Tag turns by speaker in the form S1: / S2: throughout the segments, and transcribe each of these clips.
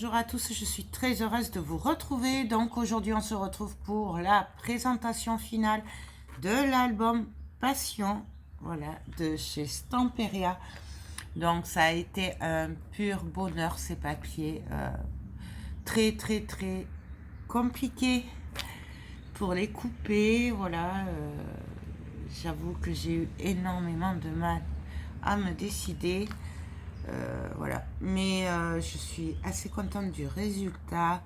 S1: Bonjour à tous, je suis très heureuse de vous retrouver. Donc aujourd'hui on se retrouve pour la présentation finale de l'album Passion, voilà, de chez Stamperia. Donc ça a été un pur bonheur ces papiers, très compliqué pour les couper, voilà. J'avoue que j'ai eu énormément de mal à me décider. Voilà, mais je suis assez contente du résultat.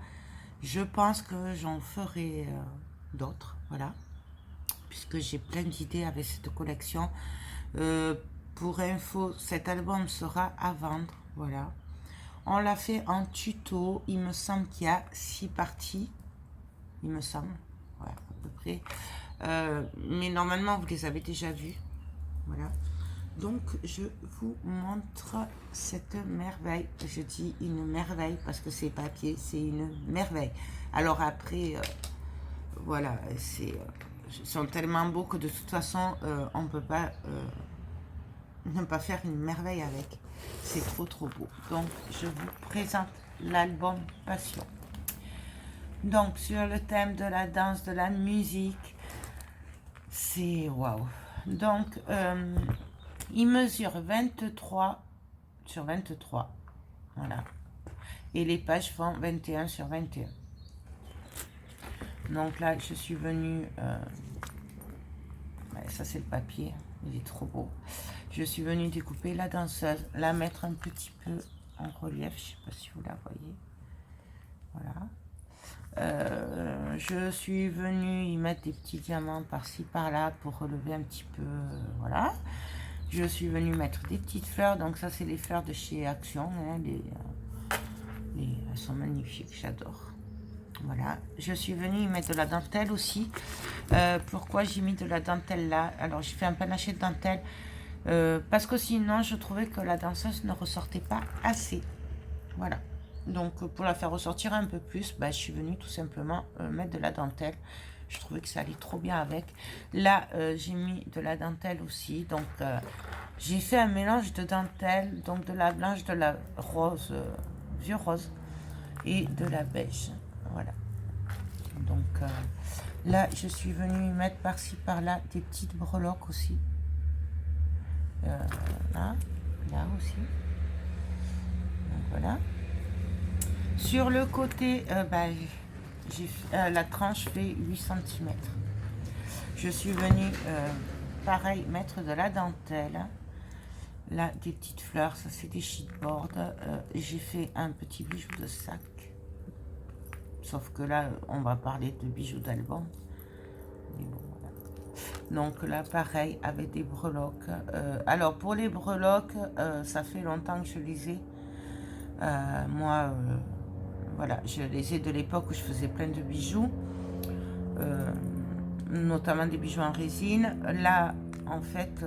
S1: Je pense que j'en ferai d'autres, voilà, puisque j'ai plein d'idées avec cette collection. Pour info, cet album sera à vendre, voilà. On l'a fait en tuto, il me semble qu'il y a 6 parties, il me semble, voilà, à peu près. Mais normalement, vous les avez déjà vues, voilà. Donc, je vous montre cette merveille. Je dis une merveille parce que ces papiers, c'est une merveille. Alors après, voilà, ils sont tellement beaux que de toute façon, on ne peut pas ne pas faire une merveille avec. C'est trop beau. Donc, je vous présente l'album Passion. Donc, sur le thème de la danse, de la musique, c'est waouh. Donc, il mesure 23 sur 23. Voilà. Et les pages font 21 sur 21. Donc là, je suis venue... ouais, ça, c'est le papier. Il est trop beau. Je suis venue découper la danseuse, la mettre un petit peu en relief. Je ne sais pas si vous la voyez. Voilà. Je suis venue y mettre des petits diamants par-ci, par-là pour relever un petit peu. Voilà. Je suis venue mettre des petites fleurs. Donc ça, c'est les fleurs de chez Action. Hein, elles sont magnifiques, j'adore. Voilà. Je suis venue y mettre de la dentelle aussi. Pourquoi j'ai mis de la dentelle là? Alors, j'ai fait un panaché de dentelle. Parce que sinon, je trouvais que la danseuse ne ressortait pas assez. Voilà. Donc, pour la faire ressortir un peu plus, bah, je suis venue tout simplement mettre de la dentelle. Je trouvais que ça allait trop bien avec. Là, j'ai mis de la dentelle aussi. Donc, j'ai fait un mélange de dentelle, donc de la blanche, de la rose, vieux rose et de la beige. Voilà. Donc, là, je suis venue y mettre par-ci, par-là des petites breloques aussi. Là aussi. Donc, voilà. Sur le côté, la tranche fait 8 cm. Je suis venue, pareil, mettre de la dentelle. Là, des petites fleurs, ça c'est des sheetboards. J'ai fait un petit bijou de sac. Sauf que là, on va parler de bijoux d'album. Bon, voilà. Donc là, pareil, avec des breloques. Alors, pour les breloques, ça fait longtemps que je les ai. Moi... voilà, je les ai de l'époque où je faisais plein de bijoux, notamment des bijoux en résine. Là, en fait,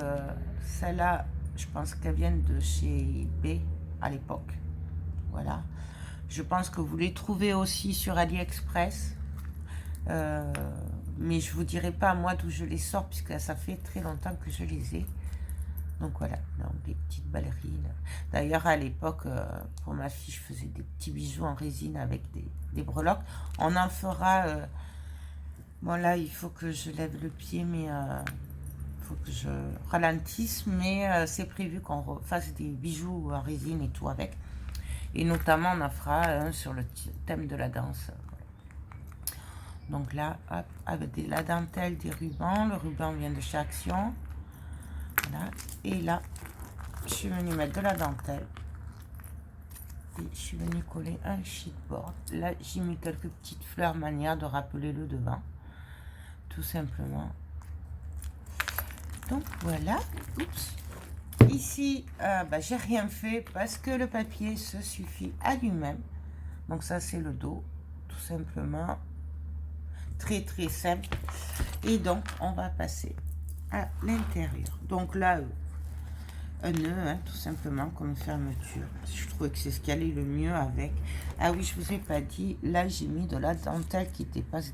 S1: celle-là, je pense qu'elle vient de chez B à l'époque. Voilà. Je pense que vous les trouvez aussi sur AliExpress. Mais je ne vous dirai pas moi d'où je les sors, puisque ça fait très longtemps que je les ai. Donc voilà, donc des petites ballerines. D'ailleurs, à l'époque, pour ma fille, je faisais des petits bijoux en résine avec des breloques. On en fera... bon, là, il faut que je lève le pied, mais il faut que je ralentisse. Mais c'est prévu qu'on fasse des bijoux en résine et tout avec. Et notamment, on en fera un sur le thème de la danse. Donc là, hop, avec la dentelle, des rubans. Le ruban vient de chez Action. Voilà. Et là, je suis venue mettre de la dentelle. Et je suis venue coller un sheetboard. Là, j'ai mis quelques petites fleurs manière de rappeler le devant. Tout simplement. Donc voilà. Oups. Ici, j'ai rien fait parce que le papier se suffit à lui-même. Donc ça, c'est le dos. Tout simplement. Très simple. Et donc, on va passer à l'intérieur. Donc là, un nœud, hein, tout simplement, comme fermeture. Je trouvais que c'est ce qui allait le mieux avec. Ah oui, je vous ai pas dit, là j'ai mis de la dentelle qui dépasse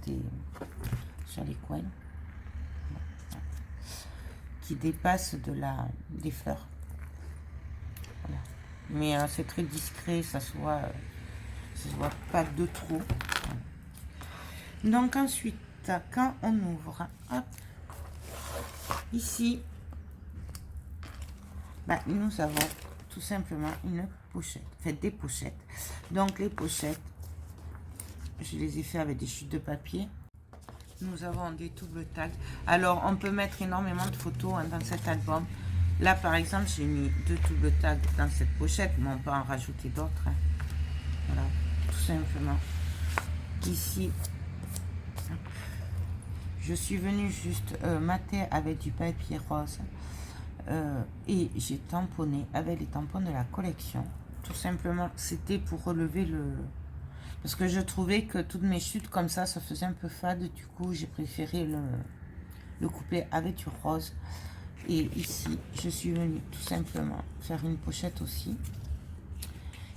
S1: sur les coins, qui dépasse des fleurs. Voilà. Mais c'est très discret, ça ça ne voit pas de trop. Donc ensuite, quand on ouvre, hop, ici, nous avons tout simplement une pochette, enfin des pochettes. Donc les pochettes, je les ai fait avec des chutes de papier. Nous avons des doubles tags. Alors on peut mettre énormément de photos dans cet album. Là par exemple, j'ai mis 2 doubles tags dans cette pochette, mais on peut en rajouter d'autres. Voilà, tout simplement. Ici, je suis venue juste mater avec du papier rose. Et j'ai tamponné avec les tampons de la collection. Tout simplement, c'était pour relever le... Parce que je trouvais que toutes mes chutes comme ça faisait un peu fade. Du coup, j'ai préféré le couper avec du rose. Et ici, je suis venue tout simplement faire une pochette aussi.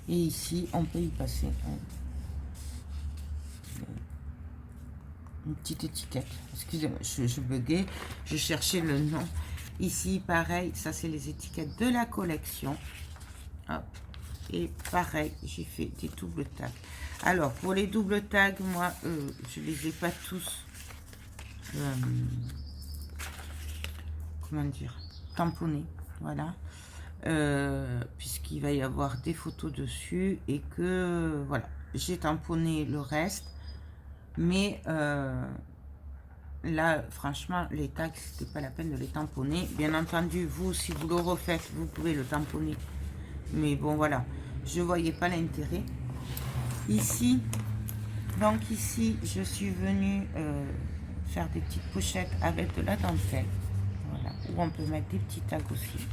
S1: Et ici, on peut y passer une petite étiquette. Excusez-moi, je buguais. Je cherchais le nom. Ici, pareil, ça c'est les étiquettes de la collection. Hop. Et pareil, j'ai fait des doubles tags. Alors, pour les doubles tags, moi, je les ai pas tous, comment dire, tamponnés. Voilà. Puisqu'il va y avoir des photos dessus et que, voilà, j'ai tamponné le reste. Mais... là, franchement, les tags, c'était pas la peine de les tamponner. Bien entendu, vous, si vous le refaites, vous pouvez le tamponner. Mais bon, voilà, je voyais pas l'intérêt. Ici, donc ici, je suis venue faire des petites pochettes avec de la dentelle. Voilà, où on peut mettre des petits tags aussi.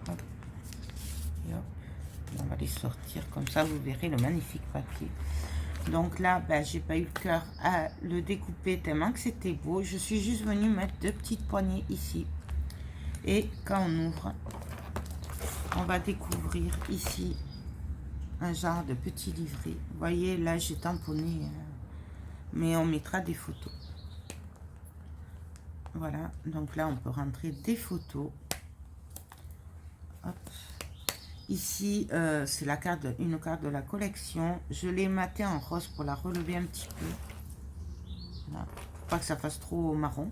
S1: Hop. Et hop. On va les sortir comme ça, vous verrez le magnifique papier. Donc là, j'ai pas eu le cœur à le découper tellement que c'était beau. Je suis juste venue mettre 2 petites poignées ici. Et quand on ouvre, on va découvrir ici un genre de petit livret. Vous voyez, là, j'ai tamponné, mais on mettra des photos. Voilà, donc là, on peut rentrer des photos. Hop. Ici, c'est la carte, une carte de la collection. Je l'ai matée en rose pour la relever un petit peu. Voilà. Pour pas que ça fasse trop marron.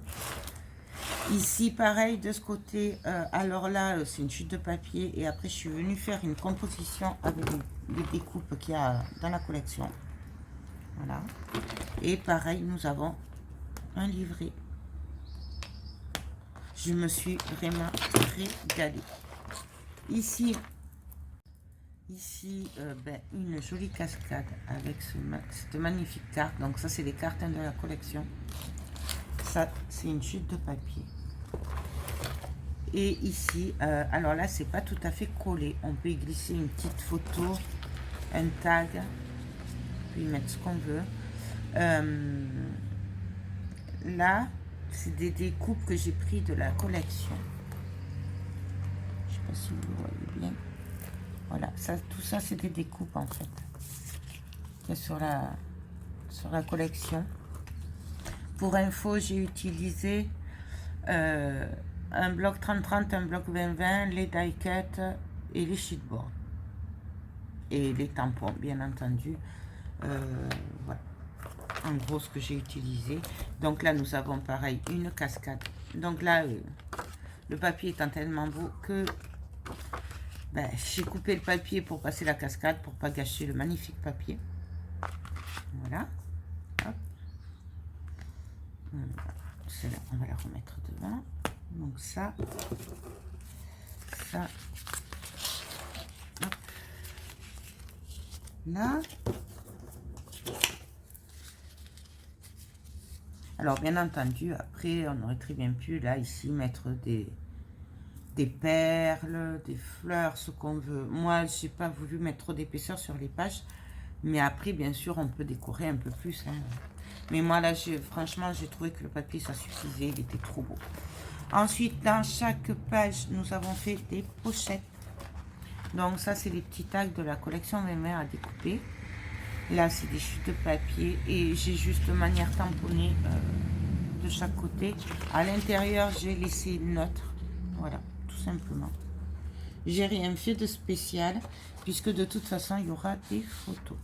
S1: Ici, pareil, de ce côté, alors là, c'est une chute de papier. Et après, je suis venue faire une composition avec les découpes qu'il y a dans la collection. Voilà. Et pareil, nous avons un livret. Je me suis vraiment régalée. Ici, une jolie cascade avec cette magnifique carte. Donc ça, c'est les cartes de la collection. Ça, c'est une chute de papier. Et ici, alors là, c'est pas tout à fait collé. On peut y glisser une petite photo, un tag, puis mettre ce qu'on veut. Là, c'est des découpes que j'ai pris de la collection. Je sais pas si vous le voyez bien. Voilà, ça, tout ça, c'est des découpes en fait. Sur la collection. Pour info, j'ai utilisé un bloc 30-30, un bloc 20-20, les die-cuts et les sheetboards. Et les tampons, bien entendu. Voilà. En gros, ce que j'ai utilisé. Donc là, nous avons pareil, une cascade. Donc là, le papier étant tellement beau que j'ai coupé le papier pour passer la cascade, pour pas gâcher le magnifique papier. Voilà. Hop. Celle-là, on va la remettre devant. Donc ça. Hop. Là. Alors, bien entendu, après, on aurait très bien pu, là, ici, mettre des perles, des fleurs, ce qu'on veut. Moi, je n'ai pas voulu mettre trop d'épaisseur sur les pages. Mais après, bien sûr, on peut décorer un peu plus. Hein. Mais moi, là, franchement, j'ai trouvé que le papier, ça suffisait. Il était trop beau. Ensuite, dans chaque page, nous avons fait des pochettes. Donc, ça, c'est les petits tags de la collection Mes Mères à découper. Là, c'est des chutes de papier. Et j'ai juste de manière tamponnée de chaque côté. À l'intérieur, j'ai laissé neutre. Voilà, tout simplement. J'ai rien fait de spécial, puisque de toute façon, il y aura des photos.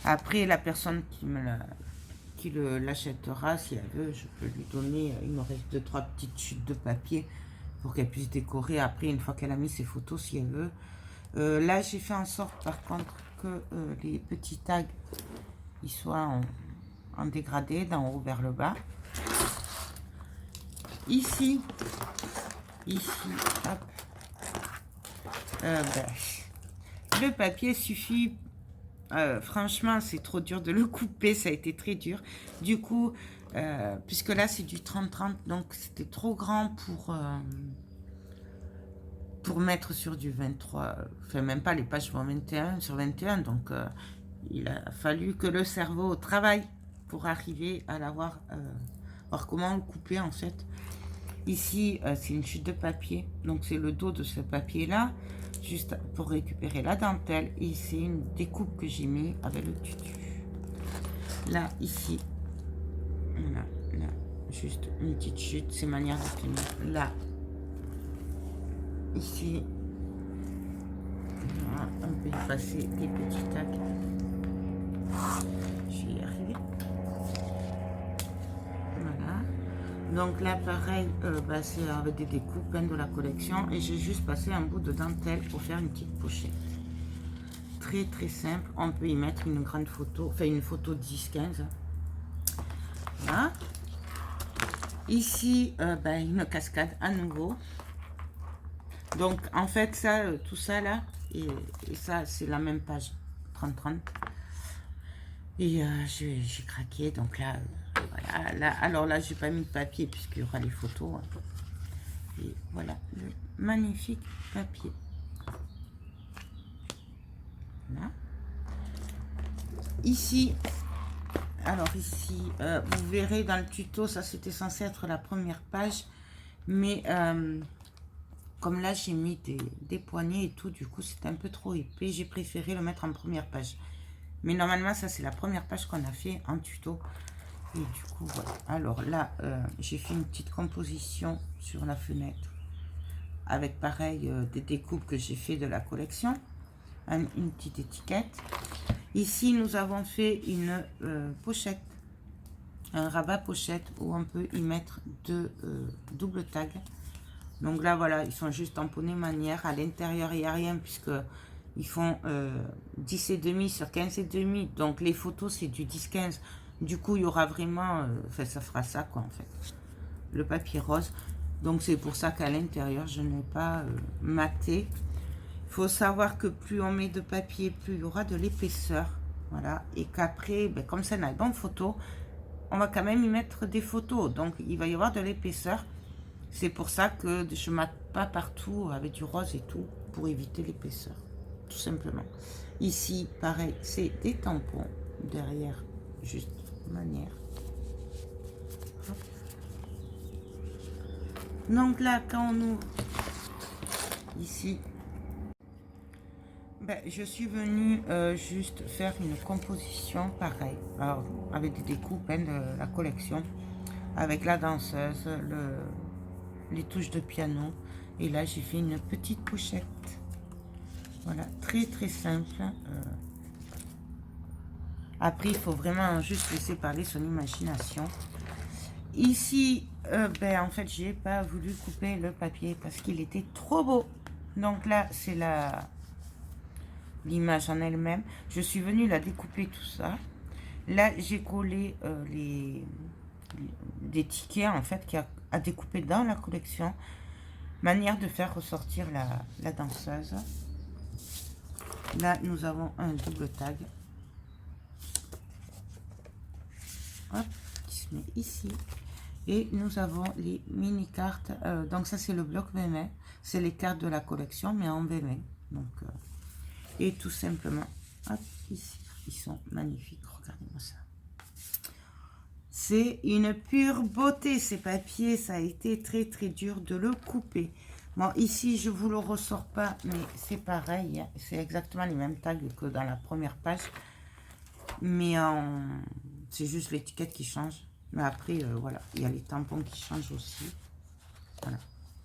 S1: Après, la personne qui l'achètera, si elle veut, je peux lui donner, il me reste 2-3 petites chutes de papier pour qu'elle puisse décorer après, une fois qu'elle a mis ses photos, si elle veut. Là, j'ai fait en sorte, par contre, que les petits tags, ils soient en dégradé, d'en haut vers le bas. Ici, hop, le papier suffit. Franchement, c'est trop dur de le couper, ça a été très dur. Du coup, puisque là, c'est du 30-30, donc c'était trop grand pour mettre sur du 23. Enfin, même pas, les pages vont 21 sur 21, donc il a fallu que le cerveau travaille pour arriver à l'avoir, voir comment le couper en fait. Ici, c'est une chute de papier, donc c'est le dos de ce papier-là, juste pour récupérer la dentelle. Et c'est une découpe que j'ai mis avec le tutu. Là, ici, voilà, là, juste une petite chute, c'est manière de tenir. Là, ici, voilà, on peut y passer des petits tacs. Je vais y arriver. Voilà. Donc là, pareil, c'est avec des découpes de la collection. Et j'ai juste passé un bout de dentelle pour faire une petite pochette. Très, très simple. On peut y mettre une grande photo, enfin une photo 10-15. Voilà. Ici, une cascade à nouveau. Donc, en fait, ça, tout ça là, et ça, c'est la même page 30-30. Et j'ai craqué, donc là... Voilà, là, alors là, j'ai pas mis de papier puisqu'il y aura les photos. Et voilà, le magnifique papier. Voilà. Ici, alors ici, vous verrez dans le tuto, ça c'était censé être la première page. Mais comme là, j'ai mis des poignées et tout, du coup, c'était un peu trop épais. J'ai préféré le mettre en première page. Mais normalement, ça, c'est la première page qu'on a fait en tuto. Et du coup, voilà. Alors là, j'ai fait une petite composition sur la fenêtre. Avec pareil, des découpes que j'ai fait de la collection. Une petite étiquette. Ici, nous avons fait une pochette. Un rabat pochette où on peut y mettre deux doubles tags. Donc là, voilà, ils sont juste tamponnés manière. À l'intérieur, il n'y a rien puisque ils font 10,5 sur 15,5. Donc les photos, c'est du 10-15. Du coup, il y aura vraiment... Enfin, ça fera ça, quoi, en fait. Le papier rose. Donc, c'est pour ça qu'à l'intérieur, je n'ai pas maté. Il faut savoir que plus on met de papier, plus il y aura de l'épaisseur. Voilà. Et qu'après, comme ça, on a de bonnes photos, on va quand même y mettre des photos. Donc, il va y avoir de l'épaisseur. C'est pour ça que je ne mate pas partout avec du rose et tout, pour éviter l'épaisseur. Tout simplement. Ici, pareil, c'est des tampons. Derrière, juste manière. Hop. Donc là, quand on ouvre ici, je suis venue juste faire une composition pareil, alors avec des découpes de la collection, avec la danseuse, les touches de piano, et là j'ai fait une petite pochette. Voilà, très très simple. Après, il faut vraiment juste laisser parler son imagination. Ici, en fait, j'ai pas voulu couper le papier parce qu'il était trop beau. Donc là, c'est l'image en elle-même. Je suis venue la découper tout ça. Là, j'ai collé des tickets, en fait, qu'il y a à découper dans la collection. Manière de faire ressortir la danseuse. Là, nous avons un double tag. Hop, qui se met ici. Et nous avons les mini cartes. Donc ça, c'est le bloc VMA. C'est les cartes de la collection, mais en VMA. Donc, et tout simplement, hop, ici. Ils sont magnifiques. Regardez-moi ça. C'est une pure beauté, ces papiers. Ça a été très, très dur de le couper. Bon, ici, je ne vous le ressors pas, mais c'est pareil. Hein. C'est exactement les mêmes tags que dans la première page. Mais c'est juste l'étiquette qui change. Mais après, voilà, il y a les tampons qui changent aussi. Voilà.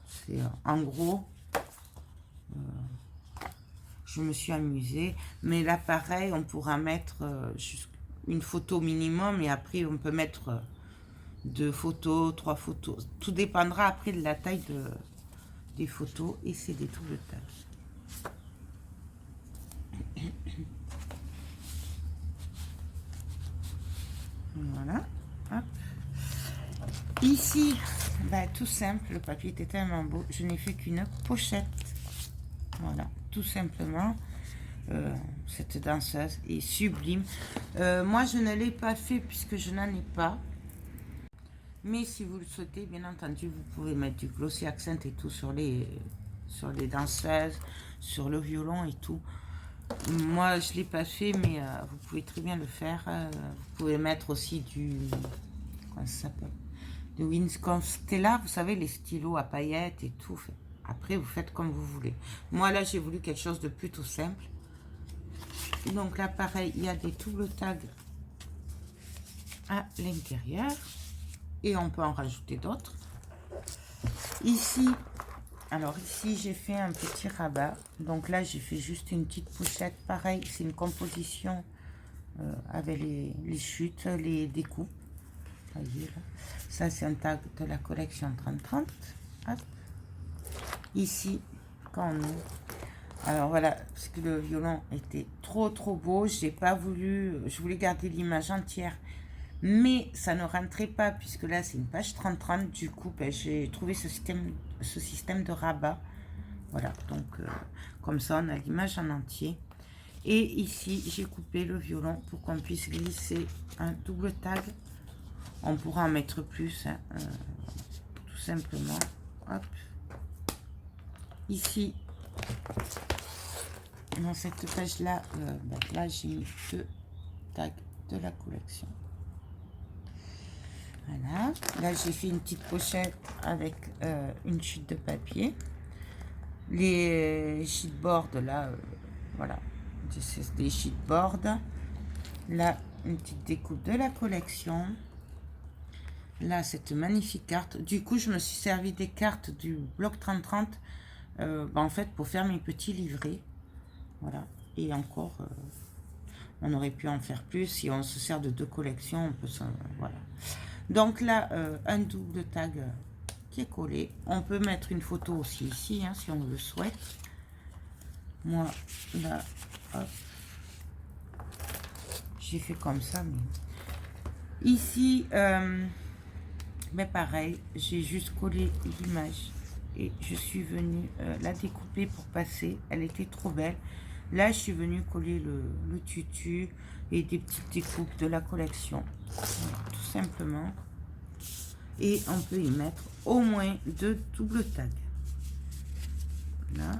S1: C'est en gros, je me suis amusée. Mais là, pareil, on pourra mettre une photo minimum et après, on peut mettre 2 photos, 3 photos. Tout dépendra après de la taille des photos et c'est des doubles tailles. Voilà. Hop. Ici, ben, tout simple, le papier était tellement beau, je n'ai fait qu'une pochette. Voilà, tout simplement. Cette danseuse est sublime. Moi, je ne l'ai pas fait puisque je n'en ai pas. Mais si vous le souhaitez, bien entendu, vous pouvez mettre du glossy accent et tout sur les danseuses, sur le violon et tout. Moi, je ne l'ai pas fait, mais vous pouvez très bien le faire. Vous pouvez mettre aussi du... Comment ça s'appelle? De Winscom Stella, vous savez, les stylos à paillettes et tout. Après, vous faites comme vous voulez. Moi, là, j'ai voulu quelque chose de plutôt simple. Donc là, pareil, il y a des double tags à l'intérieur. Et on peut en rajouter d'autres. Ici, alors ici, j'ai fait un petit rabat. Donc là, j'ai fait juste une petite pochette. Pareil, c'est une composition avec les chutes, les découpes. Voyez, là. Ça, c'est un tag de la collection 30-30. Ici, quand on ouvre. Alors voilà, parce que le violon était trop beau. J'ai pas voulu, je voulais garder l'image entière. Mais ça ne rentrait pas, puisque là, c'est une page 30-30. Du coup, ben, j'ai trouvé ce système de rabat. Voilà, donc comme ça, on a l'image en entier. Et ici, j'ai coupé le violon pour qu'on puisse glisser un double tag. On pourra en mettre plus, hein, tout simplement. Hop. Ici, dans cette page-là, ben, là, j'ai mis 2 tags de la collection. Voilà, là j'ai fait une petite pochette avec une chute de papier. Les sheetboards là, voilà, c'est des sheetboards. Là, une petite découpe de la collection. Là, cette magnifique carte. Du coup, je me suis servi des cartes du bloc 30-30 en fait pour faire mes petits livrets. Voilà, et encore, on aurait pu en faire plus. Si on se sert de 2 collections, on peut voilà. Donc là, un double tag qui est collé. On peut mettre une photo aussi ici, hein, si on le souhaite. Moi, là, j'ai fait comme ça. Mais... Ici, mais pareil, j'ai juste collé l'image. Et je suis venue la découper pour passer. Elle était trop belle. Là, je suis venue coller le tutu et des petites découpes de la collection. Voilà, tout simplement. Et on peut y mettre au moins 2 doubles tags. Là.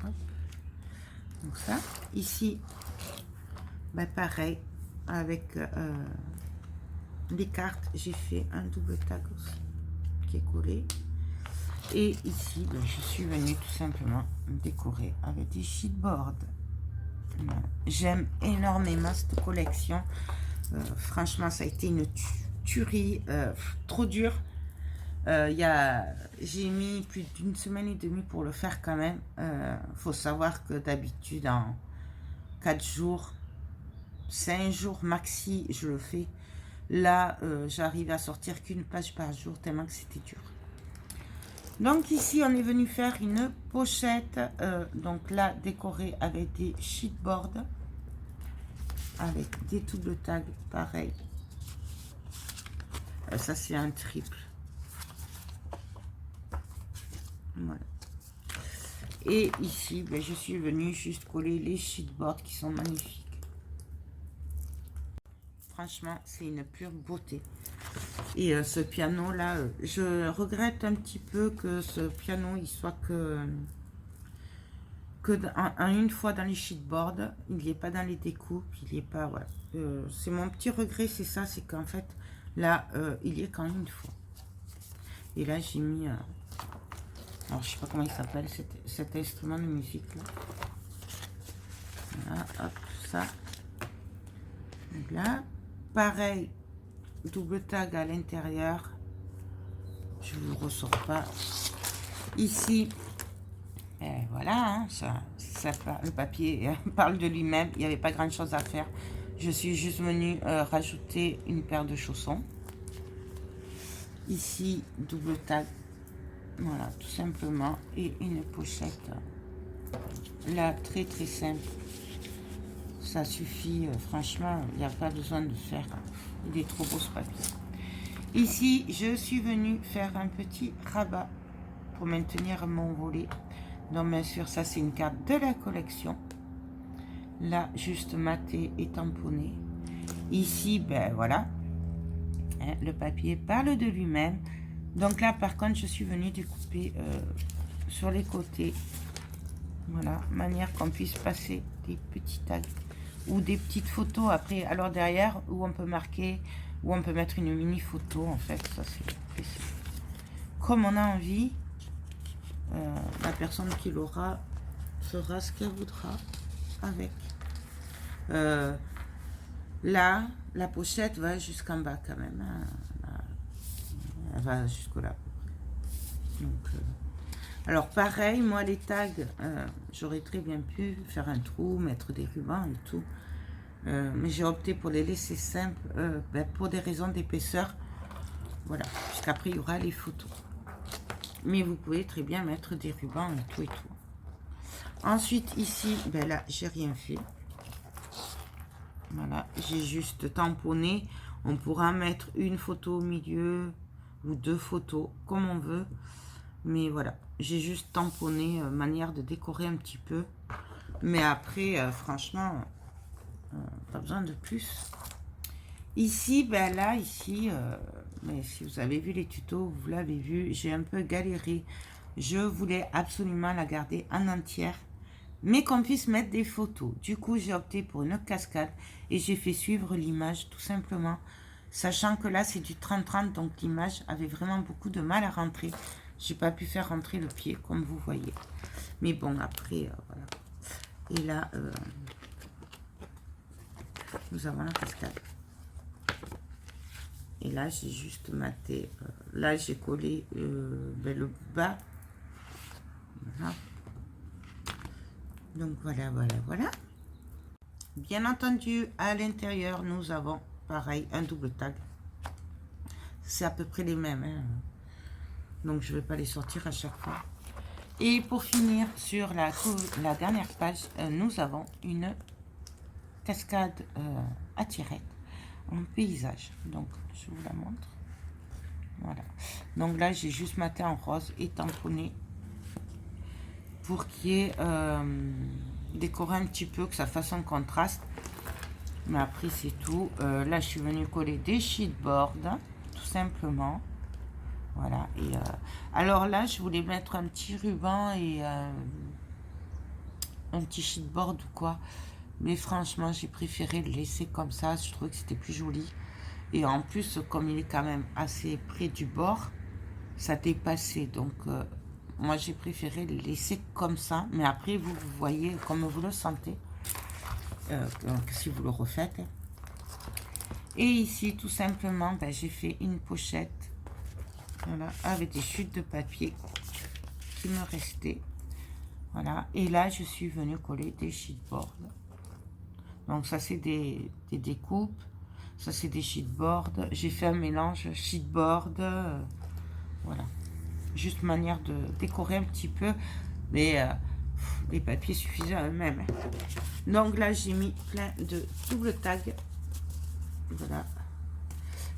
S1: Hop. Donc ça. Ici, ben pareil, avec les cartes, j'ai fait un double tag aussi, qui est collé. Et ici, ben, je suis venue tout simplement décorer avec des sheetboards. Voilà. J'aime énormément cette collection. Franchement, ça a été une tuerie, trop dur. J'ai mis plus d'1 semaine et demie pour le faire quand même. Faut savoir que d'habitude, en 4 jours, 5 jours maxi, je le fais. Là, j'arrive à sortir qu'une page par jour, tellement que c'était dur. Donc ici, on est venu faire une pochette, donc là, décorée avec des sheetboards, avec des double tags, pareil. Ça, c'est un triple. Voilà. Et ici, ben, je suis venue juste coller les sheetboards qui sont magnifiques. Franchement, c'est une pure beauté. Et ce piano là, je regrette un petit peu que ce piano il soit que une fois dans les sheetboards, il n'y est pas dans les découpes, il n'y est pas, voilà. C'est mon petit regret, c'est ça, c'est qu'en fait là il y est quand même une fois. Et là j'ai mis alors je sais pas comment il s'appelle cet instrument de musique là. Voilà, hop, ça. Donc là, pareil, double tag à l'intérieur. Je ne le ressors pas. Ici, Et voilà, hein, le papier parle de lui-même. Il n'y avait pas grand-chose à faire. Je suis juste venue rajouter une paire de chaussons. Ici, double tag. Voilà, tout simplement. Et une pochette. Là, très très simple. Ça suffit, franchement, il n'y a pas besoin de faire. Il est trop beau ce papier. Ici, je suis venue faire un petit rabat pour maintenir mon volet. Donc, bien sûr, ça, c'est une carte de la collection. Là, juste maté et tamponné. Ici, ben voilà. Hein, le papier parle de lui-même. Donc là, par contre, je suis venue découper sur les côtés. Voilà, manière qu'on puisse passer des petits tags ou des petites photos après. Alors derrière, où on peut marquer, où on peut mettre une mini photo, en fait. Ça, c'est comme on a envie. La personne qui l'aura fera ce qu'elle voudra avec. Là, la pochette va jusqu'en bas quand même. Hein. Elle va jusque là. Donc, alors pareil, moi les tags, j'aurais très bien pu faire un trou, mettre des rubans et tout. Mais j'ai opté pour les laisser simples, pour des raisons d'épaisseur. Voilà, puisqu'après il y aura les photos. Mais vous pouvez très bien mettre des rubans et tout et tout. Ensuite ici, ben là, j'ai rien fait. Voilà, j'ai juste tamponné. On pourra mettre une photo au milieu ou deux photos, comme on veut. Mais voilà, j'ai juste tamponné, manière de décorer un petit peu. Mais après, franchement, pas besoin de plus. Ici, ben là, ici, mais si vous avez vu les tutos, vous l'avez vu, j'ai un peu galéré. Je voulais absolument la garder en entière, mais qu'on puisse mettre des photos. Du coup, j'ai opté pour une cascade et j'ai fait suivre l'image tout simplement, sachant que là, c'est du 30-30, donc l'image avait vraiment beaucoup de mal à rentrer. J'ai pas pu faire rentrer le pied, comme vous voyez. Mais bon, après, voilà. Et là, nous avons la cascade. Et là, j'ai juste maté. Là, j'ai collé le bas. Voilà. Donc, voilà, voilà, voilà. Bien entendu, à l'intérieur, nous avons, pareil, un double tag. C'est à peu près les mêmes. Hein. Donc, je ne vais pas les sortir à chaque fois. Et pour finir, sur la dernière page, nous avons une cascade à tirettes en paysage. Donc, je vous la montre. Voilà. Donc là, j'ai juste maté en rose et tamponné pour qu'il y ait décoré un petit peu, que ça fasse un contraste. Mais après, c'est tout. Là, je suis venue coller des sheetboards, tout simplement. Voilà. Et alors là, je voulais mettre un petit ruban et un petit sheetboard ou quoi. Mais franchement, j'ai préféré le laisser comme ça. Je trouvais que c'était plus joli. Et en plus, comme il est quand même assez près du bord, ça dépassait. Donc, moi, j'ai préféré le laisser comme ça. Mais après, vous voyez comme vous le sentez. Donc, si vous le refaites. Et ici, tout simplement, ben, j'ai fait une pochette. Voilà, avec des chutes de papier qui me restaient. Voilà. Et là, je suis venue coller des sheetboards. Donc, ça, c'est des découpes. Ça, c'est des sheetboards. J'ai fait un mélange sheetboard. Voilà. Juste manière de décorer un petit peu. Mais les papiers suffisaient à eux-mêmes. Donc là, j'ai mis plein de double tags. Voilà.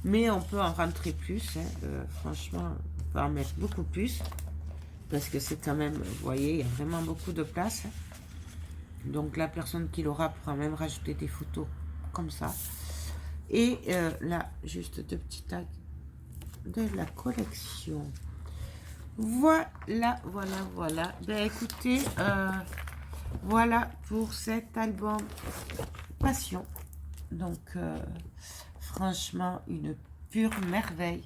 S1: Mais on peut en rentrer plus. Hein. Franchement, on peut en mettre beaucoup plus. Parce que c'est quand même, vous voyez, il y a vraiment beaucoup de place. Hein. Donc la personne qui l'aura pourra même rajouter des photos comme ça. Et là, juste deux petits tags de la collection. Voilà, voilà, voilà. Ben écoutez, voilà pour cet album Passion. Donc, franchement, une pure merveille.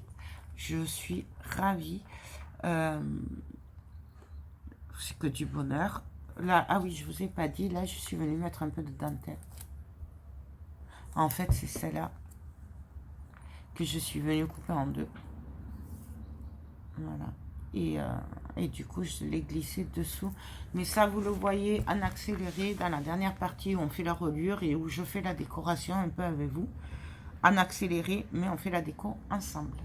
S1: Je suis ravie. C'est que du bonheur. Là, ah oui, je vous ai pas dit, là, je suis venue mettre un peu de dentelle. En fait, c'est celle-là que je suis venue couper en deux. Voilà. Et et du coup je l'ai glissé dessous. Mais ça, vous le voyez en accéléré dans la dernière partie où on fait la reliure et où je fais la décoration un peu avec vous. En accéléré, mais on fait la déco ensemble.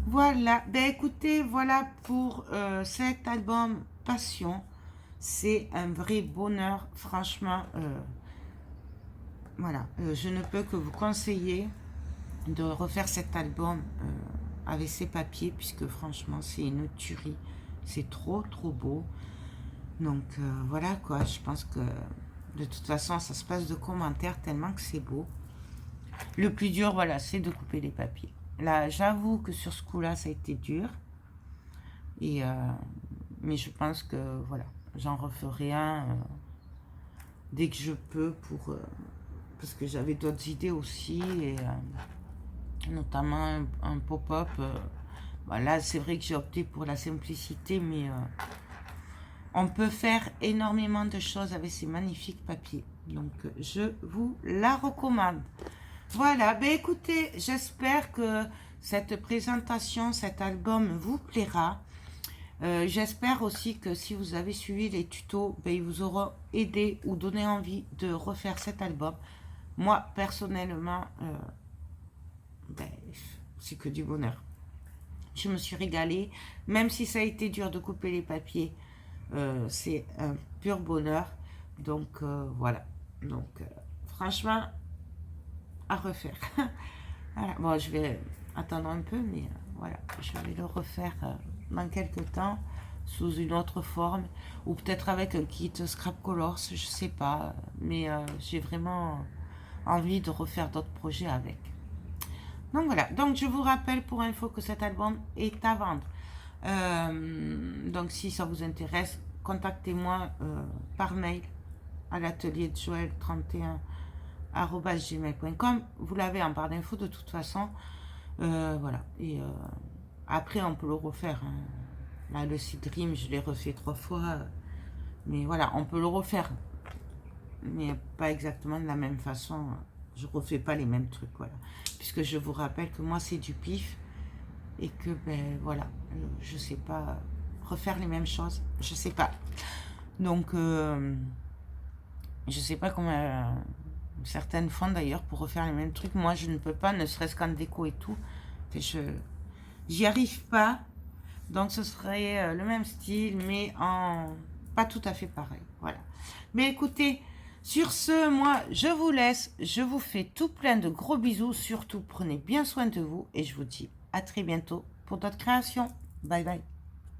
S1: Voilà, ben écoutez, voilà pour cet album Passion. C'est un vrai bonheur, franchement. Voilà, je ne peux que vous conseiller de refaire cet album avec ces papiers, puisque franchement, c'est une tuerie. C'est trop, trop beau. Donc voilà quoi, je pense que de toute façon, ça se passe de commentaires tellement que c'est beau. Le plus dur, voilà, c'est de couper les papiers. Là, j'avoue que sur ce coup-là, ça a été dur. Et, mais je pense que, voilà, j'en referai un dès que je peux pour... parce que j'avais d'autres idées aussi, et notamment un pop-up. Voilà, c'est vrai que j'ai opté pour la simplicité, mais on peut faire énormément de choses avec ces magnifiques papiers. Donc, je vous la recommande. Voilà, ben écoutez, j'espère que cette présentation, cet album vous plaira. J'espère aussi que si vous avez suivi les tutos, ben, ils vous auront aidé ou donné envie de refaire cet album. Moi, personnellement, ben, c'est que du bonheur. Je me suis régalée, même si ça a été dur de couper les papiers, c'est un pur bonheur. Donc, voilà. Donc, franchement, à refaire. Voilà. Bon, je vais attendre un peu, mais voilà, je vais le refaire dans quelques temps sous une autre forme, ou peut-être avec un kit Scrap Colors, je sais pas, mais j'ai vraiment envie de refaire d'autres projets avec. Donc voilà, donc je vous rappelle pour info que cet album est à vendre. Donc si ça vous intéresse, contactez-moi par mail à l'atelier de Joël 31 @gmail.com. Vous l'avez en barre d'infos de toute façon. Voilà. Et après, on peut le refaire. Hein. Là, le Seed Dream, je l'ai refait 3 fois. Mais voilà, on peut le refaire. Mais pas exactement de la même façon. Je refais pas les mêmes trucs. Voilà. Puisque je vous rappelle que moi, c'est du pif. Et que, ben voilà, je sais pas. Refaire les mêmes choses. Je sais pas. Donc, je sais pas comment... certaines font d'ailleurs pour refaire les mêmes trucs. Moi, je ne peux pas, ne serait-ce qu'en déco et tout. J'y arrive pas. Donc, ce serait le même style, mais en pas tout à fait pareil. Voilà. Mais écoutez, sur ce, moi, je vous laisse. Je vous fais tout plein de gros bisous. Surtout, prenez bien soin de vous. Et je vous dis à très bientôt pour d'autres créations. Bye bye.